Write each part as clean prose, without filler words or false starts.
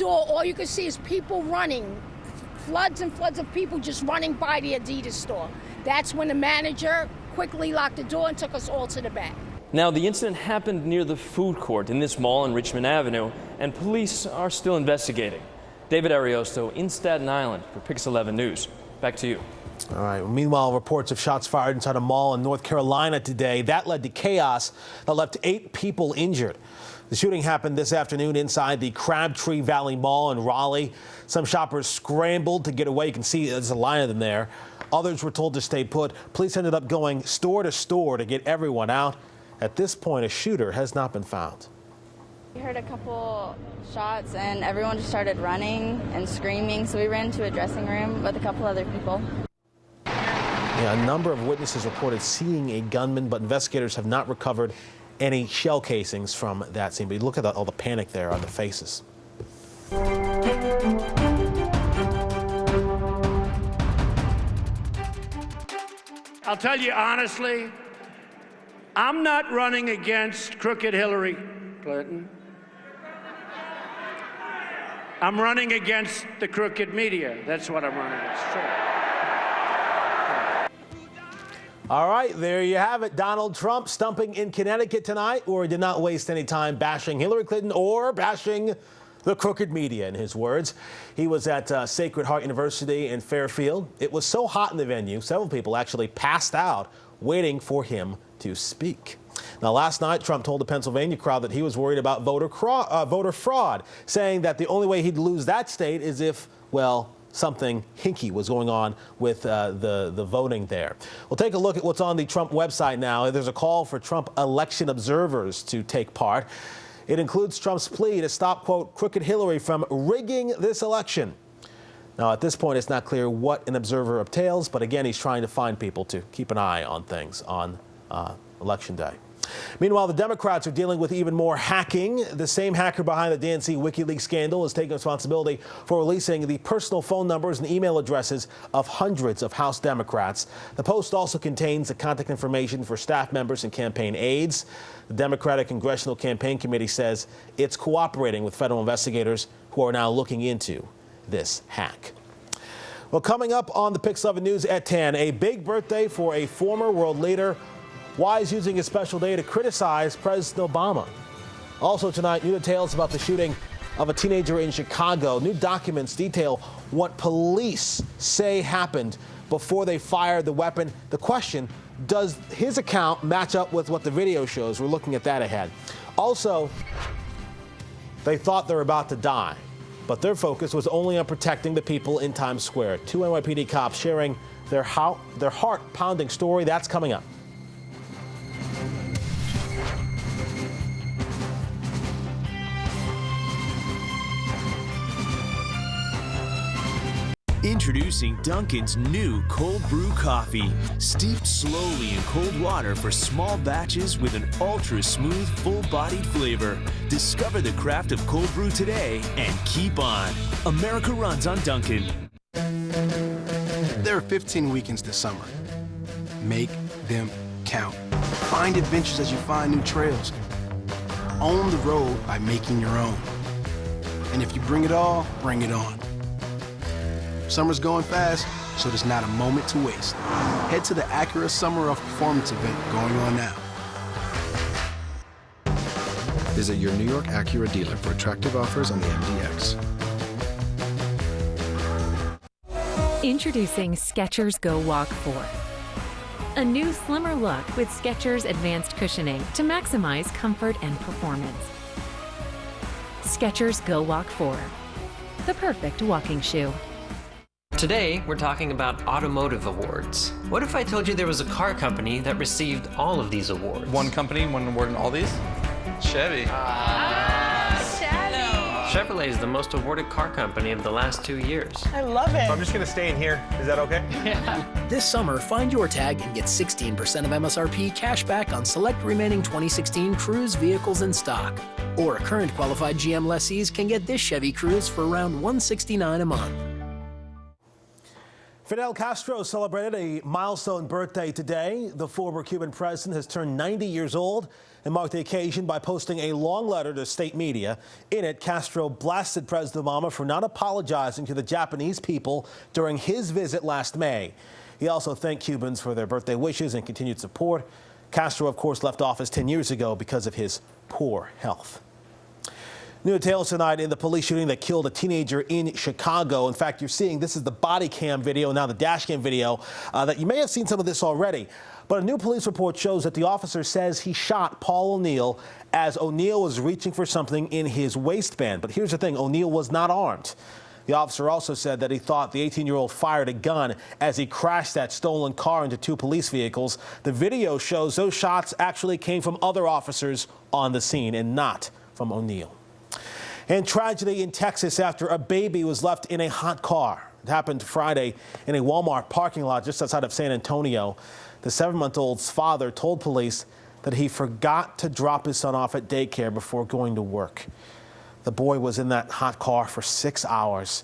door, all you can see is people running, floods and floods of people just running by the Adidas store. That's when the manager quickly locked the door and took us all to the back. Now, the incident happened near the food court in this mall on Richmond Avenue, and police are still investigating. David Ariosto in Staten Island for PIX-11 News. Back to you. All right. Well, meanwhile, reports of shots fired inside a mall in North Carolina today. That led to chaos that left 8 people injured. The shooting happened this afternoon inside the Crabtree Valley Mall in Raleigh. Some shoppers scrambled to get away. You can see there's a line of them there. Others were told to stay put. Police ended up going store to store to get everyone out. At this point, a shooter has not been found. We heard a couple shots and everyone just started running and screaming, so we ran to a dressing room with a couple other people. Yeah, a number of witnesses reported seeing a gunman, but investigators have not recovered any shell casings from that scene. But look at all the panic there on the faces. I'll tell you honestly, I'm not running against crooked Hillary Clinton. I'm running against the crooked media. That's what I'm running against. Sure. All right, there you have it. Donald Trump stumping in Connecticut tonight, where he did not waste any time bashing Hillary Clinton or bashing the crooked media, in his words. He was at Sacred Heart University in Fairfield. It was so hot in the venue, several people actually passed out waiting for him to speak. Now, last night, Trump told the Pennsylvania crowd that he was worried about voter fraud, saying that the only way he'd lose that state is if, well, something hinky was going on with the voting there. We'll take a look at what's on the Trump website now. There's a call for Trump election observers to take part. It includes Trump's plea to stop, quote, crooked Hillary from rigging this election. Now, at this point, it's not clear what an observer entails, but again, he's trying to find people to keep an eye on things on Election Day. Meanwhile, the Democrats are dealing with even more hacking. The same hacker behind the DNC WikiLeaks scandal is taking responsibility for releasing the personal phone numbers and email addresses of hundreds of House Democrats. The post also contains the contact information for staff members and campaign aides. The Democratic Congressional Campaign Committee says it's cooperating with federal investigators who are now looking into this hack. Well, coming up on the PIX-11 News at 10, a big birthday for a former world leader. Why is using a special day to criticize President Obama? Also tonight, new details about the shooting of a teenager in Chicago. New documents detail what police say happened before they fired the weapon. The question, does his account match up with what the video shows? We're looking at that ahead. Also, they thought they were about to die, but their focus was only on protecting the people in Times Square. 2 NYPD cops sharing their heart-pounding story. That's coming up. Introducing Dunkin's new cold brew coffee, steeped slowly in cold water for small batches with an ultra-smooth, full-bodied flavor. Discover the craft of cold brew today and keep on. America runs on Dunkin'. There are 15 weekends this summer. Make them count. Find adventures as you find new trails. Own the road by making your own. And if you bring it all, bring it on. Summer's going fast, so there's not a moment to waste. Head to the Acura Summer of Performance event going on now. Visit your New York Acura dealer for attractive offers on the MDX. Introducing Skechers Go Walk 4. A new slimmer look with Skechers advanced cushioning to maximize comfort and performance. Skechers Go Walk 4, the perfect walking shoe. Today, we're talking about automotive awards. What if I told you there was a car company that received all of these awards? One company, one award in all these? Chevy. Chevrolet is the most awarded car company of the last 2 years. I love it. I'm just going to stay in here. Is that okay? Yeah. This summer, find your tag and get 16% of MSRP cash back on select remaining 2016 Cruze vehicles in stock. Or current qualified GM lessees can get this Chevy Cruze for around $169 a month. Fidel Castro celebrated a milestone birthday today. The former Cuban president has turned 90 years old and marked the occasion by posting a long letter to state media. In it, Castro blasted President Obama for not apologizing to the Japanese people during his visit last May. He also thanked Cubans for their birthday wishes and continued support. Castro, of course, left office 10 years ago because of his poor health. New details tonight in the police shooting that killed a teenager in Chicago. In fact, you're seeing this is the body cam video, now the dash cam video, that you may have seen some of this already. But a new police report shows that the officer says he shot Paul O'Neill as O'Neill was reaching for something in his waistband. But here's the thing, O'Neill was not armed. The officer also said that he thought the 18-year-old fired a gun as he crashed that stolen car into two police vehicles. The video shows those shots actually came from other officers on the scene and not from O'Neill. And tragedy in Texas after a baby was left in a hot car. It happened Friday in a Walmart parking lot just outside of San Antonio. The 7-month-old's father told police that he forgot to drop his son off at daycare before going to work. The boy was in that hot car for 6 hours.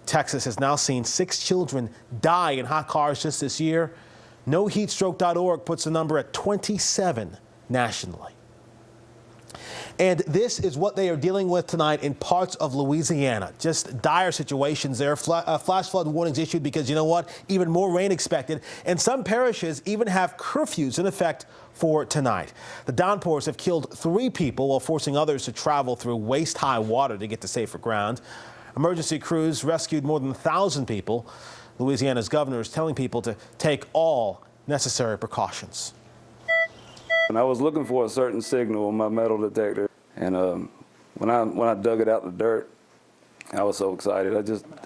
Texas has now seen 6 children die in hot cars just this year. NoHeatstroke.org puts the number at 27 nationally. And this is what they are dealing with tonight in parts of Louisiana. Just dire situations there. Flash flood warnings issued because, you know what, even more rain expected. And some parishes even have curfews in effect for tonight. The downpours have killed 3 people while forcing others to travel through waist-high water to get to safer ground. Emergency crews rescued more than 1,000 people. Louisiana's governor is telling people to take all necessary precautions. And I was looking for a certain signal on my metal detector, and when I dug it out the dirt, I was so excited.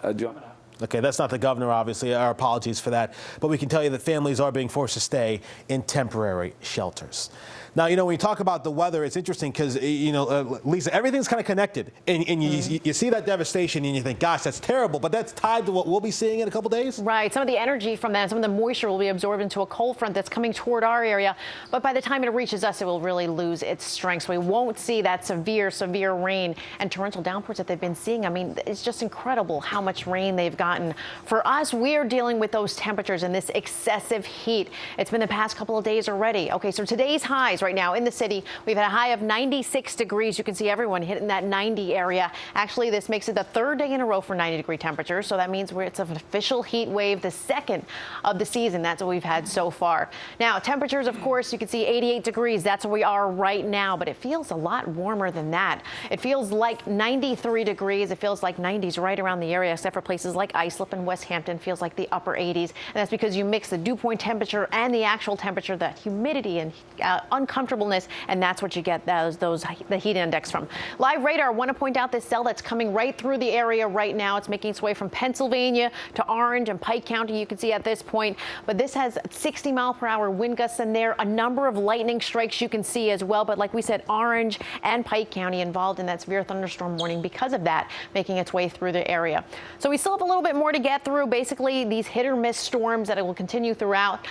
I jumped. Okay, that's not the governor, obviously. Our apologies for that. But we can tell you that families are being forced to stay in temporary shelters. Now, you know, when you talk about the weather, it's interesting because, you know, Lisa, everything's kind of connected. And you see that devastation and you think, gosh, that's terrible. But that's tied to what we'll be seeing in a couple days? Right. Some of the energy from that, some of the moisture will be absorbed into a cold front that's coming toward our area. But by the time it reaches us, it will really lose its strength. So we won't see that severe rain and torrential downpours that they've been seeing. I mean, it's just incredible how much rain they've gotten. For us, we are dealing with those temperatures and this excessive heat. It's been the past couple of days already. Okay, so today's highs right now in the city, we've had a high of 96 degrees. You can see everyone hitting that 90 area. Actually, this makes it the 3rd day in a row for 90-degree temperatures. So that means it's an official heat wave, the 2nd of the season. That's what we've had so far. Now, temperatures, of course, you can see 88 degrees. That's where we are right now, but it feels a lot warmer than that. It feels like 93 degrees. It feels like 90s right around the area, except for places like Islip and West Hampton feels like the upper 80s. And that's because you mix the dew point temperature and the actual temperature, the humidity and uncomfortableness, and that's what you get the heat index from. Live radar, I want to point out this cell that's coming right through the area right now. It's making its way from Pennsylvania to Orange and Pike County, you can see at this point. But this has 60-mile-per-hour wind gusts in there, a number of lightning strikes you can see as well. But like we said, Orange and Pike County involved in that severe thunderstorm warning because of that, making its way through the area. So we still have a little bit more to get through. Basically, these hit-or-miss storms that will continue throughout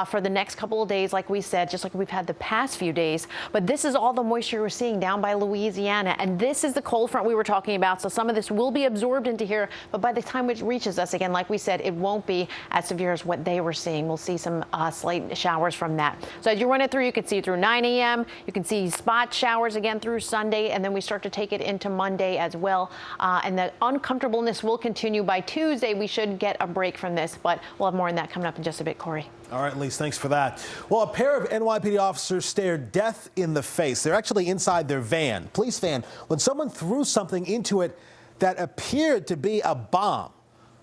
for the next couple of days, like we said, just like we've had the past few days. But this is all the moisture we're seeing down by Louisiana, and this is the cold front we were talking about. So some of this will be absorbed into here, but by the time it reaches us, again, like we said, it won't be as severe as what they were seeing. We'll see some slight showers from that. So as you run it through, you can see through 9 a.m. You can see spot showers again through Sunday, and then we start to take it into Monday as well. And the uncomfortableness will continue. By Tuesday, we should get a break from this, but we'll have more on that coming up in just a bit, Corey. All right, Lise, thanks for that. Well, a pair of NYPD officers stared death in the face. They're actually inside their van, police van, when someone threw something into it that appeared to be a bomb.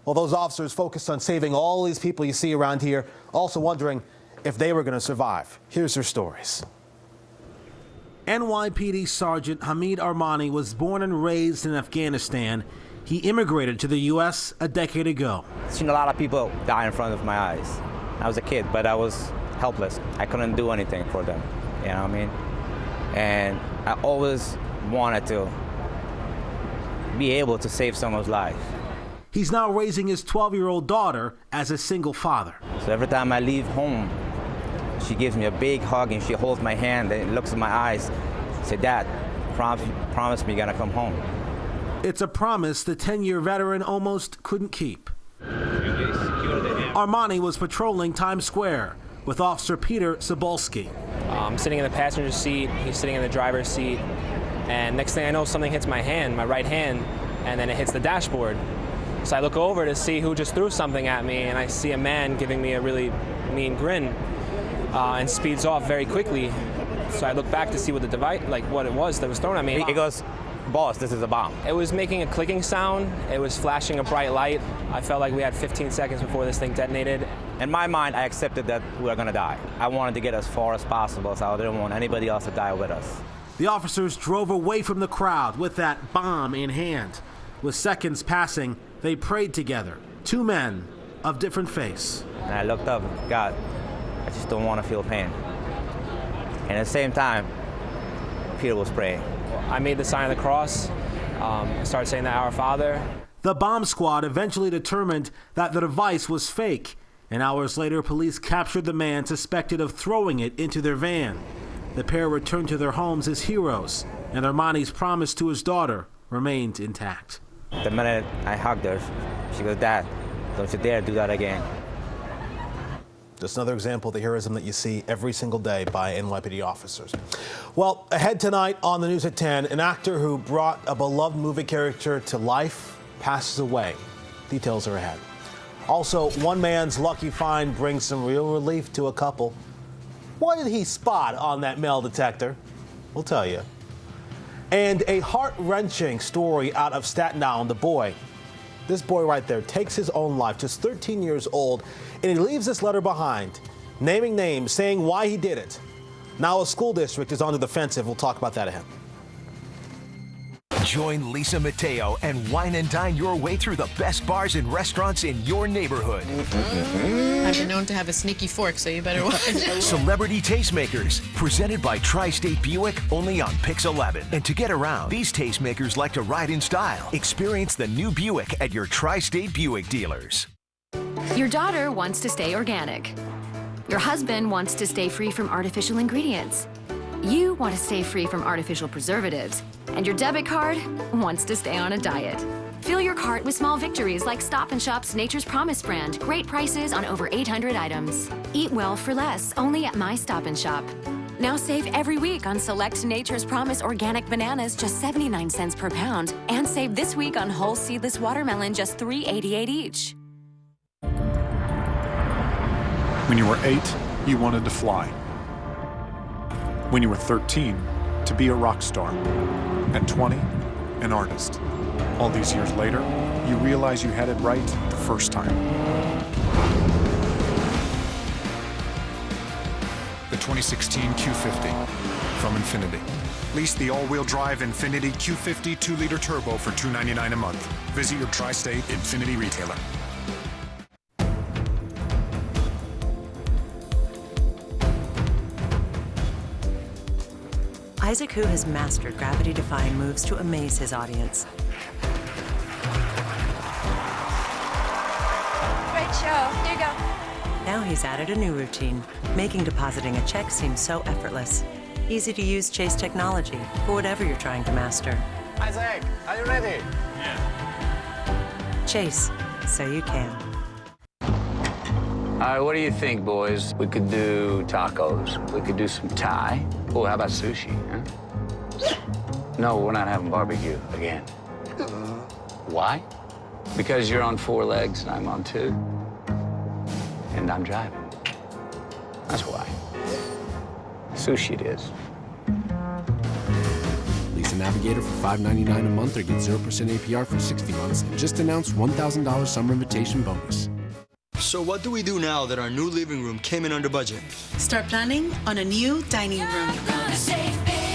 Well, those officers focused on saving all these people you see around here, also wondering if they were going to survive. Here's their stories. NYPD Sergeant Hamid Armani was born and raised in Afghanistan. He immigrated to the U.S. a decade ago. I've seen a lot of people die in front of my eyes. I was a kid, but I was helpless. I couldn't do anything for them, you know what I mean? And I always wanted to be able to save someone's life. He's now raising his 12-year-old daughter as a single father. So every time I leave home, she gives me a big hug and she holds my hand and looks in my eyes. Say, Dad, promise me you're gonna come home. It's a promise the 10-year veteran almost couldn't keep. You secure the Armani was patrolling Times Square with Officer Peter Sobolski. I'm sitting in the passenger seat, he's sitting in the driver's seat, and next thing I know, something hits my hand, my right hand, and then it hits the dashboard. So I look over to see who just threw something at me, and I see a man giving me a really mean grin and speeds off very quickly. So I look back to see what the device, like what it was that was thrown at me. It goes, boss, this is a bomb. It was making a clicking sound. It was flashing a bright light. I felt like we had 15 seconds before this thing detonated. In my mind, I accepted that we were gonna die. I wanted to get as far as possible, so I didn't want anybody else to die with us. The officers drove away from the crowd with that bomb in hand. With seconds passing, they prayed together, two men of different face. And I looked up, God, I just don't want to feel pain. And at the same time, Peter was praying. I made the sign of the cross. I started saying the Our Father. The bomb squad eventually determined that the device was fake, and hours later, police captured the man suspected of throwing it into their van. The pair returned to their homes as heroes, and Armani's promise to his daughter remained intact. The minute I hugged her, she goes, Dad, don't you dare do that again. Just another example of the heroism that you see every single day by NYPD officers. Well, ahead tonight on the news at 10, an actor who brought a beloved movie character to life passes away. Details are ahead. Also, one man's lucky find brings some real relief to a couple. What did he spot on that metal detector? We'll tell you. And a heart-wrenching story out of Staten Island. The boy, this boy right there, takes his own life, just 13 years old, and he leaves this letter behind, naming names, saying why he did it. Now a school district is on the defensive. We'll talk about that ahead. Join Lisa Mateo and wine and dine your way through the best bars and restaurants in your neighborhood. I've been known to have a sneaky fork, so you better watch. Celebrity Tastemakers, presented by Tri-State Buick, only on PIX-11. And to get around, these tastemakers like to ride in style. Experience the new Buick at your Tri-State Buick dealers. Your daughter wants to stay organic. Your husband wants to stay free from artificial ingredients. You want to stay free from artificial preservatives. And your debit card wants to stay on a diet. Fill your cart with small victories like Stop & Shop's Nature's Promise brand. Great prices on over 800 items. Eat well for less, only at my Stop & Shop. Now save every week on select Nature's Promise organic bananas, just 79 cents per pound. And save this week on whole seedless watermelon, just $3.88 each. When you were 8, you wanted to fly. When you were 13, to be a rock star. At 20, an artist. All these years later, you realize you had it right the first time. The 2016 Q50 from Infiniti. Lease the all-wheel drive Infiniti Q50 2-liter turbo for $299 a month. Visit your Tri-State Infiniti retailer. Isaac Hu has mastered gravity-defying moves to amaze his audience. Great show. Here you go. Now he's added a new routine, making depositing a check seem so effortless. Easy to use Chase technology for whatever you're trying to master. Isaac, are you ready? Chase, so you can. All right, what do you think, boys? We could do tacos. We could do some Thai. Oh, how about sushi, huh? No, we're not having barbecue again. Why? Because you're on 4 legs and I'm on 2. And I'm driving. That's why. Sushi it is. Lease a Navigator for $599 a month or get 0% APR for 60 months and just announced $1,000 summer invitation bonus. So what do we do now that our new living room came in under budget? Start planning on a new dining room.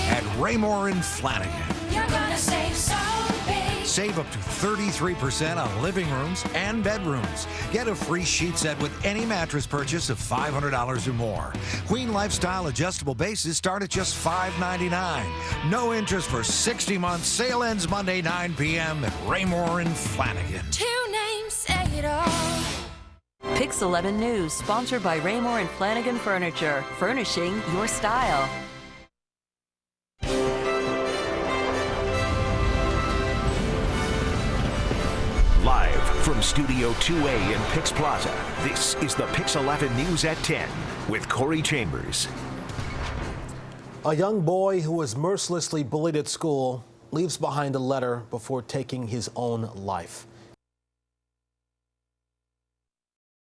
At Raymore and Flanagan. You're gonna save so big. Save up to 33% on living rooms and bedrooms. Get a free sheet set with any mattress purchase of $500 or more. Queen Lifestyle adjustable bases start at just $599. No interest for 60 months. Sale ends Monday 9 p.m. at Raymore and Flanagan. 2 names say it all. PIX-11 News, sponsored by Raymore and Flanagan Furniture, furnishing your style. Live from Studio 2A in PIX Plaza, this is the PIX-11 News at 10 with Kori Chambers. A young boy who was mercilessly bullied at school leaves behind a letter before taking his own life.